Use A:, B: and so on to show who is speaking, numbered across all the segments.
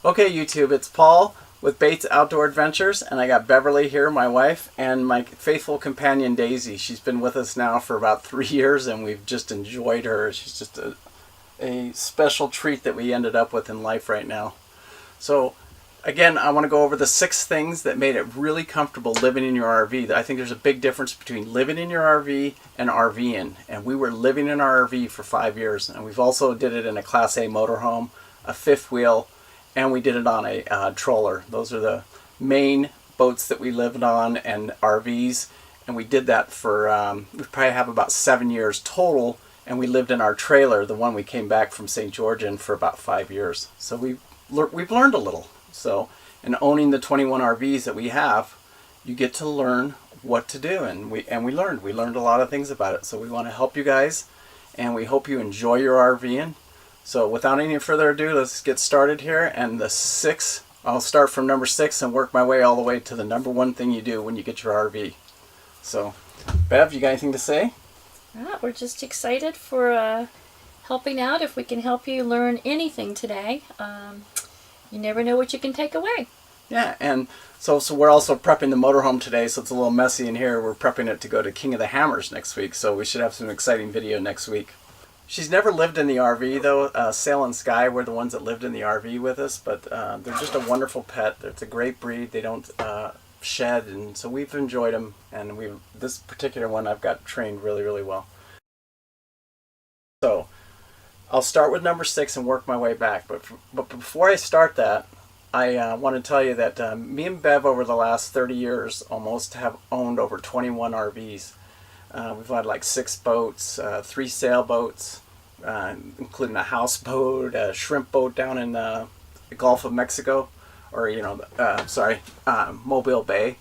A: Okay, YouTube, it's Paul with Bates Outdoor Adventures, and I got Beverly here, my wife, and my faithful companion Daisy. She's been with us now for about 3 years, and we've just enjoyed her. She's just a special treat that we ended up with in life right now. So, again, I want to go over the 6 things that made it really comfortable living in your RV. I think there's a big difference between living in your RV and RVing, and we were living in our RV for 5 years, and we've also did it in a Class A motorhome, a fifth wheel, and we did it on a troller. Those are the main boats that we lived on, and RVs. And we did that for, we probably have about 7 years total. And we lived in our trailer, the one we came back from St. George in, for about 5 years. So we've learned a little. So in owning the 21 RVs that we have, you get to learn what to do. And we learned. We learned a lot of things about it. So we want to help you guys. And we hope you enjoy your RVing. So without any further ado, let's get started here. And the 6, I'll start from number 6 and work my way all the way to the number 1 thing you do when you get your RV. So, Bev, you got anything to say?
B: We're just excited for helping out. If we can help you learn anything today, you never know what you can take away.
A: Yeah, and so we're also prepping the motorhome today, so it's a little messy in here. We're prepping it to go to King of the Hammers next week, so we should have some exciting video next week. She's never lived in the RV, though. Sail and Sky were the ones that lived in the RV with us, but they're just a wonderful pet. It's a great breed. They don't shed, and so we've enjoyed them, and this particular one I've got trained really, really well. So I'll start with number 6 and work my way back, but before I start that, I want to tell you that me and Bev over the last 30 years almost have owned over 21 RVs. We've had like 6 boats, 3 sailboats, including a houseboat, a shrimp boat down in the Gulf of Mexico, or Mobile Bay,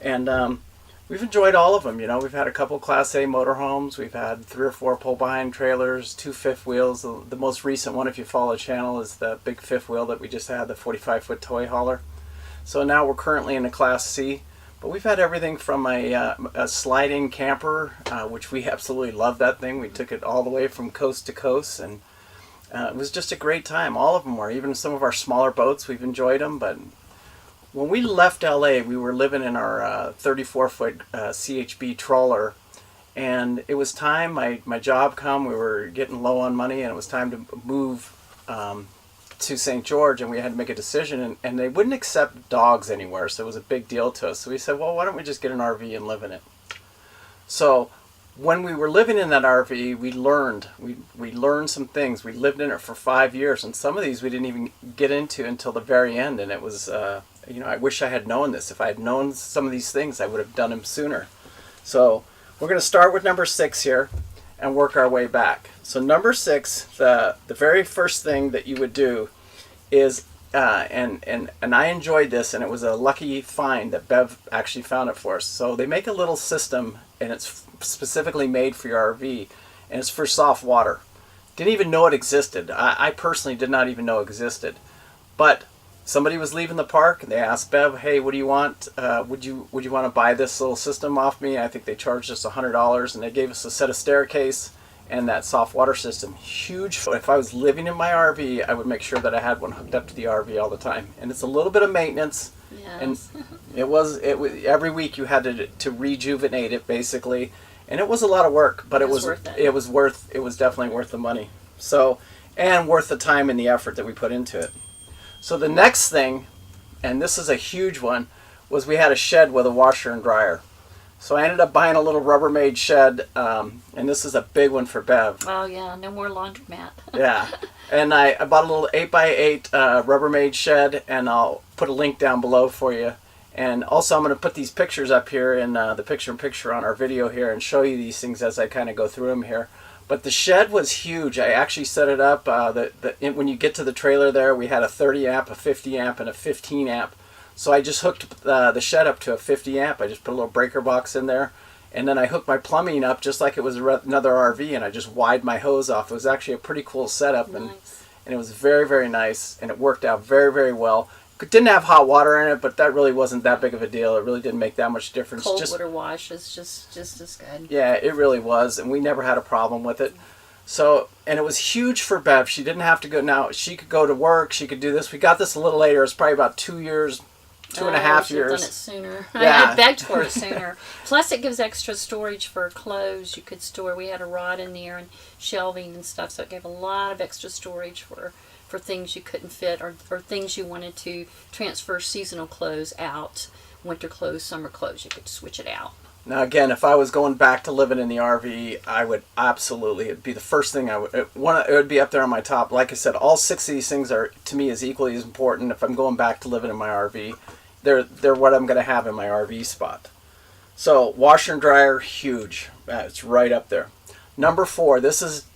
A: and we've enjoyed all of them. You know, we've had a couple Class A motorhomes, we've had 3 or 4 pull-behind trailers, 2 fifth wheels. The most recent one, if you follow the channel, is the big fifth wheel that we just had, the 45-foot toy hauler. So now we're currently in a Class C. But we've had everything from a sliding camper, which we absolutely love that thing. We took it all the way from coast to coast, and it was just a great time. All of them were. Even some of our smaller boats, we've enjoyed them. But when we left LA, we were living in our 34-foot CHB trawler, and it was time. My job come. We were getting low on money, and it was time to move to St. George, and we had to make a decision, and they wouldn't accept dogs anywhere, so it was a big deal to us. So we said, well, why don't we just get an RV and live in it? So when we were living in that RV, we learned some things. We lived in it for 5 years, and some of these we didn't even get into until the very end, and it was, I wish I had known this. If I had known some of these things, I would have done them sooner. So we're going to start with number 6 here and work our way back. So number 6, the very first thing that you would do is, and I enjoyed this, and it was a lucky find that Bev actually found it for us. So they make a little system, and it's specifically made for your RV, and it's for soft water. Didn't even know it existed. I personally did not even know it existed. But somebody was leaving the park, and they asked Bev, hey, what do you want? Would you want to buy this little system off me? I think they charged us $100, and they gave us a set of staircase and that soft water system. Huge. If I was living in my RV, I would make sure that I had one hooked up to the RV all the time. And it's a little bit of maintenance.
B: Yes.
A: And it was every week you had to rejuvenate it, basically. And it was a lot of work, but it was definitely worth the money. So, and worth the time and the effort that we put into it. So the next thing, and this is a huge one, was we had a shed with a washer and dryer. So I ended up buying a little Rubbermaid shed, and this is a big one for Bev.
B: Oh yeah, no more laundromat.
A: Yeah, and I bought a little 8x8 Rubbermaid shed, and I'll put a link down below for you. And also I'm going to put these pictures up here in the picture-in-picture on our video here and show you these things as I kind of go through them here. But the shed was huge. I actually set it up, when you get to the trailer there, we had a 30 amp, a 50 amp, and a 15 amp. So I just hooked the shed up to a 50 amp. I just put a little breaker box in there, and then I hooked my plumbing up just like it was another RV, and I just wired my hose off. It was actually a pretty cool setup,
B: Nice.
A: and it was very, very nice, and it worked out very, very well. It didn't have hot water in it, but that really wasn't that big of a deal. It really didn't make that much difference.
B: Cold water wash is just as good.
A: Yeah, it really was, and we never had a problem with it. So, and it was huge for Bev. She didn't have to go. Now she could go to work. She could do this. We got this a little later. It's probably about 2 years, two and a half
B: years.
A: years.
B: Done it sooner.
A: Yeah.
B: I had begged for it sooner. Plus, it gives extra storage for clothes. You could store. We had a rod in there and shelving and stuff, so it gave a lot of extra storage for things you couldn't fit, or things you wanted to transfer seasonal clothes out, winter clothes, summer clothes. You could switch it out.
A: Now, again, if I was going back to living in the RV, I would absolutely, it'd be the first thing I would, it would be up there on my top. Like I said, all 6 of these things are, to me, as equally as important. If I'm going back to living in my RV, they're what I'm going to have in my RV spot. So, washer and dryer, huge. It's right up there. Number 4, this is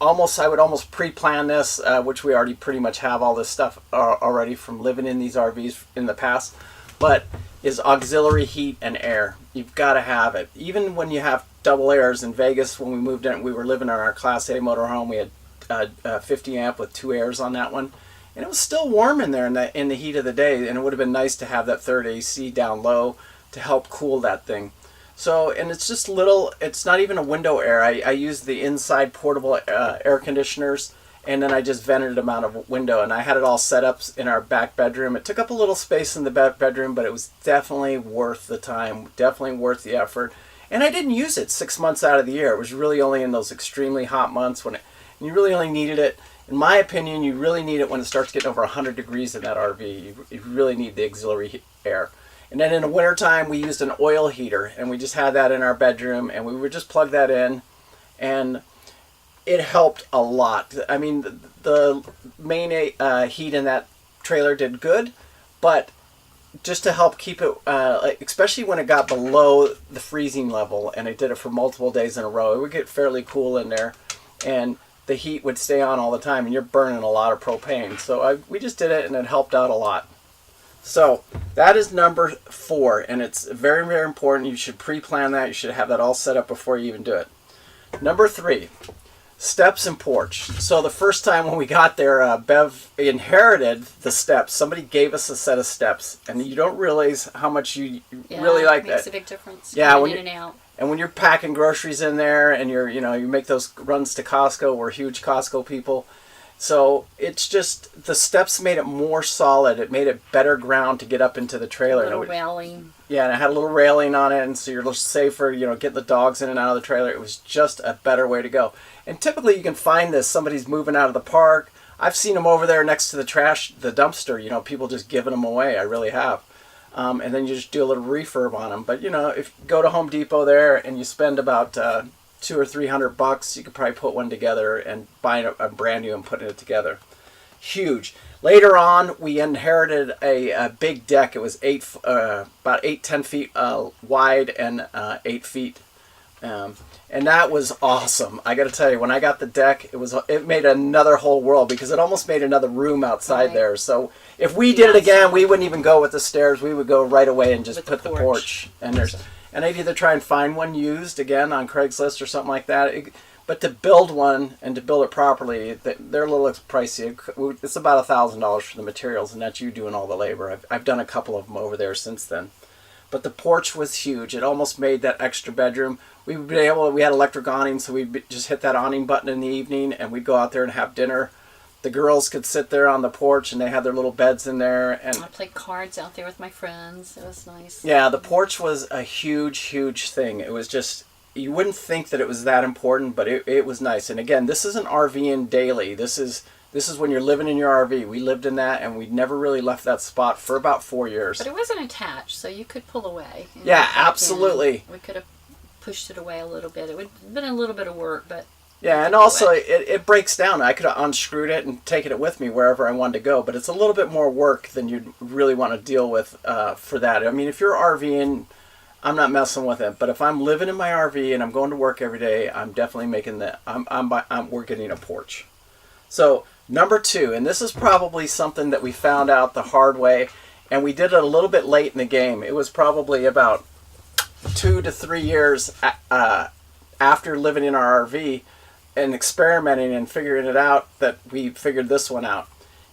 A: I would almost pre-plan this, which we already pretty much have all this stuff already from living in these RVs in the past, but is auxiliary heat and air. You've got to have it. Even when you have double airs in Vegas, when we moved in, we were living in our Class A motorhome. We had 50 amp with 2 airs on that one, and it was still warm in there in the heat of the day, and it would have been nice to have that third AC down low to help cool that thing. So, and it's just little, it's not even a window air. I use the inside portable air conditioners, and then I just vented them out of a window, and I had it all set up in our back bedroom. It took up a little space in the bedroom, but it was definitely worth the time, definitely worth the effort. And I didn't use it 6 months out of the year. It was really only in those extremely hot months when you really only needed it. In my opinion, you really need it when it starts getting over 100 degrees in that RV. You really need the auxiliary air. And then in the wintertime, we used an oil heater, and we just had that in our bedroom, and we would just plug that in, and it helped a lot. I mean, the main heat in that trailer did good, but just to help keep it, especially when it got below the freezing level, and it did it for multiple days in a row, it would get fairly cool in there, and the heat would stay on all the time, and you're burning a lot of propane. So we just did it, and it helped out a lot. So that is number 4, and it's very, very important. You should pre-plan that. You should have that all set up before you even do it. Number 3, steps and porch. So the first time when we got there, Bev inherited the steps. Somebody gave us a set of steps, and you don't realize how much you really like that.
B: It makes a big difference.
A: Yeah,
B: in and out.
A: And when you're packing groceries in there, and you make those runs to Costco. We're huge Costco people. So it's just, the steps made it more solid. It made it better ground to get up into the trailer.
B: A little railing.
A: Yeah, and it had a little railing on it, and so you're safer, getting the dogs in and out of the trailer. It was just a better way to go. And typically you can find this, somebody's moving out of the park. I've seen them over there next to the dumpster, people just giving them away. I really have. And then you just do a little refurb on them. But, if you go to Home Depot there and you spend about $200 or $300, you could probably put one together and buy a brand new and putting it together. Huge. Later on, we inherited a big deck. It was about 10 feet wide and 8 feet. And that was awesome. I got to tell you, when I got the deck, it made another whole world, because it almost made another room outside there. So if we did it again, we wouldn't even go with the stairs. We would go right away and just put the porch. And I'd either try and find one used, again, on Craigslist or something like that. But to build one and to build it properly, they're a little pricey. It's about $1,000 for the materials, and that's you doing all the labor. I've done a couple of them over there since then. But the porch was huge. It almost made that extra bedroom. We had electric awning, so we'd just hit that awning button in the evening, and we'd go out there and have dinner. The girls could sit there on the porch, and they had their little beds in there. And
B: I played cards out there with my friends. It was nice.
A: Yeah, the porch was a huge, huge thing. It was just, you wouldn't think that it was that important, but it was nice. And again, this isn't RVing daily. This is when you're living in your RV. We lived in that, and we never really left that spot for about 4 years.
B: But it wasn't attached, so you could pull away.
A: Yeah, absolutely.
B: We could have pushed it away a little bit. It would have been a little bit of work, but...
A: Yeah, and also it breaks down. I could have unscrewed it and taken it with me wherever I wanted to go, but it's a little bit more work than you'd really want to deal with for that. I mean, if you're RVing, I'm not messing with it. But if I'm living in my RV and I'm going to work every day, I'm definitely making we're getting a porch. So number 2, and this is probably something that we found out the hard way, and we did it a little bit late in the game. It was probably about 2 to 3 years after living in our RV and experimenting and figuring it out that we figured this one out.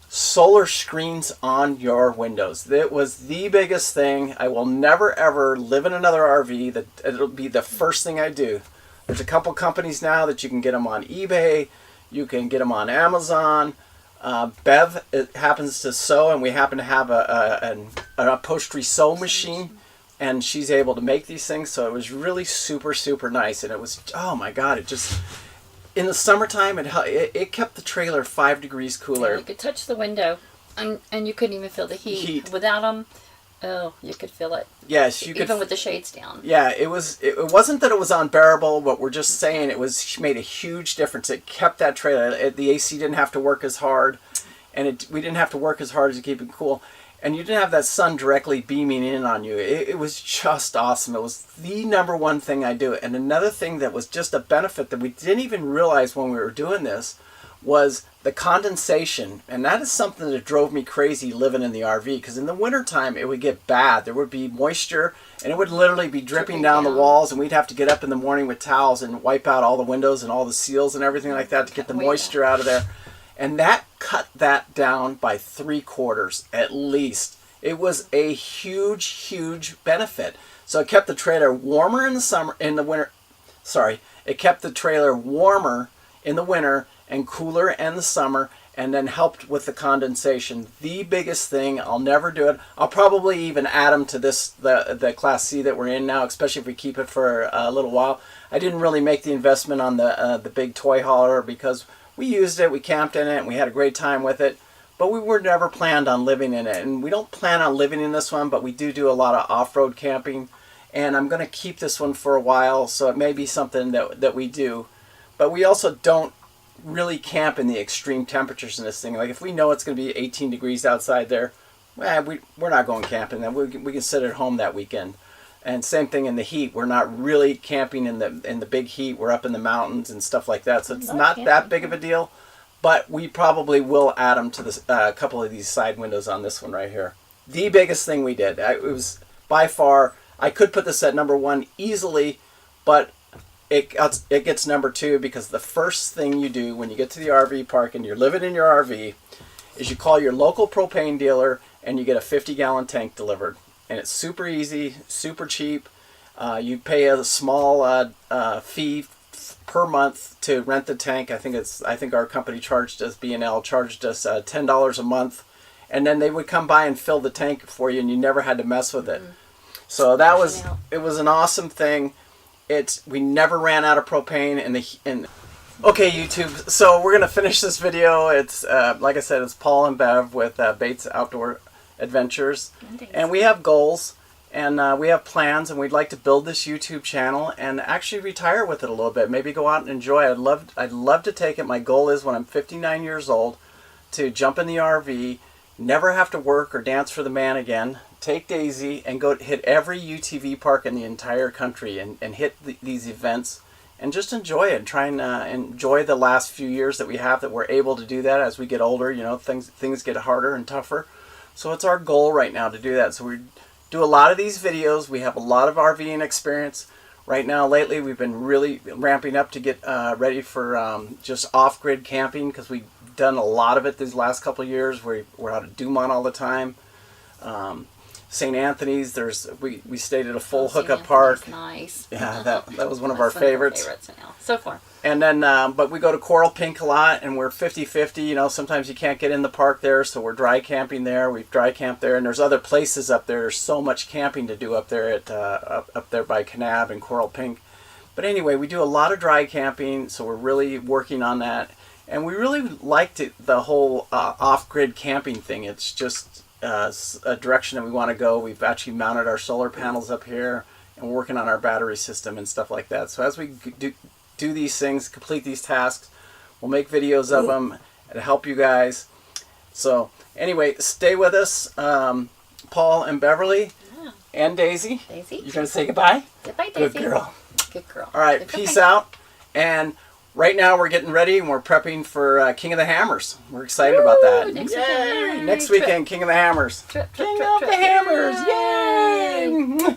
A: Solar screens on your windows. That was the biggest thing. I will never ever live in another RV. It'll be the first thing I do. There's a couple companies now that you can get them on eBay. You can get them on Amazon. Bev happens to sew, and we happen to have an upholstery sew machine, and she's able to make these things. So it was really super, super nice. And it was, oh my God, it just, in the summertime, it kept the trailer 5 degrees cooler.
B: Yeah, you could touch the window, and you couldn't even feel the heat. Without them, oh, you could feel it. Yes, you could. Even with the shades down.
A: Yeah, it wasn't that it was unbearable, but we're just saying it made a huge difference. It kept that trailer. The AC didn't have to work as hard, and we didn't have to work as hard to keep it cool. And you didn't have that sun directly beaming in on you. It was just awesome. It was the number one thing I do. And another thing that was just a benefit that we didn't even realize when we were doing this was the condensation. And that is something that drove me crazy living in the RV, because in the wintertime it would get bad. There would be moisture, and it would literally be dripping down the walls, and we'd have to get up in the morning with towels and wipe out all the windows and all the seals and everything like that to get the moisture out of there. And that cut that down by 3/4 at least. It was a huge, huge benefit. So it kept the trailer warmer in the winter. It kept the trailer warmer in the winter and cooler in the summer, and then helped with the condensation. The biggest thing, I'll never do it. I'll probably even add them to the Class C that we're in now, especially if we keep it for a little while. I didn't really make the investment on the big toy hauler because we used it, we camped in it, and we had a great time with it. But we were never planned on living in it. And we don't plan on living in this one, but we do a lot of off-road camping. And I'm going to keep this one for a while, so it may be something that we do. But we also don't really camp in the extreme temperatures in this thing. Like if we know it's going to be 18 degrees outside there, we're not going camping. Then we can sit at home that weekend. And same thing in the heat. We're not really camping in the big heat. We're up in the mountains and stuff like that. So it's not that big of a deal. But we probably will add them to a couple of these side windows on this one right here. The biggest thing we did, it was by far, I could put this at number 1 easily, but it gets number 2 because the first thing you do when you get to the RV park and you're living in your RV is you call your local propane dealer and you get a 50-gallon tank delivered. And it's super easy, super cheap. You pay a small fee per month to rent the tank. I think our company charged us, B&L charged us $10 a month, and then they would come by and fill the tank for you, and you never had to mess with it. So it was an awesome thing. We never ran out of propane Okay, YouTube. So we're gonna finish this video. It's like I said, it's Paul and Bev with Bates Outdoor Adventures, and we have goals. And we have plans, and we'd like to build this YouTube channel and actually retire with it a little bit. Maybe go out and enjoy it. I'd love to take it. My goal is when I'm 59 years old to jump in the RV, never have to work or dance for the man again, take Daisy and go hit every UTV park in the entire country and hit these events and just enjoy it. Try and enjoy the last few years that we have that we're able to do that. As we get older, you know, things get harder and tougher. So it's our goal right now to do that. So we do a lot of these videos. We have a lot of RVing experience. Right now, lately, we've been really ramping up to get ready for just off-grid camping, because we've done a lot of it these last couple of years. We're out at Dumont all the time. St. Anthony's, we stayed at a full hookup park.
B: Nice.
A: Yeah, that was one of our favorites.
B: So far.
A: And then, but we go to Coral Pink a lot, and we're 50-50. You know, sometimes you can't get in the park there, so we're dry camping there. We've dry camped there, and there's other places up there. There's so much camping to do up there at up there by Kanab and Coral Pink. But anyway, we do a lot of dry camping, so we're really working on that. And we really liked the whole off-grid camping thing. It's just a direction that we want to go. We've actually mounted our solar panels up here, and we're working on our battery system and stuff like that. So as we do these things, complete these tasks, we'll make videos of them and help you guys. So anyway, stay with us. Paul and Beverly and Daisy. You're going to say goodbye?
B: Goodbye, Daisy.
A: Good girl.
B: Good girl.
A: All right, peace out. And right now we're getting ready and we're prepping for King of the Hammers. We're excited about that.
B: Next
A: weekend, King of the Hammers.
B: Trip,
A: King of the Hammers. Yay!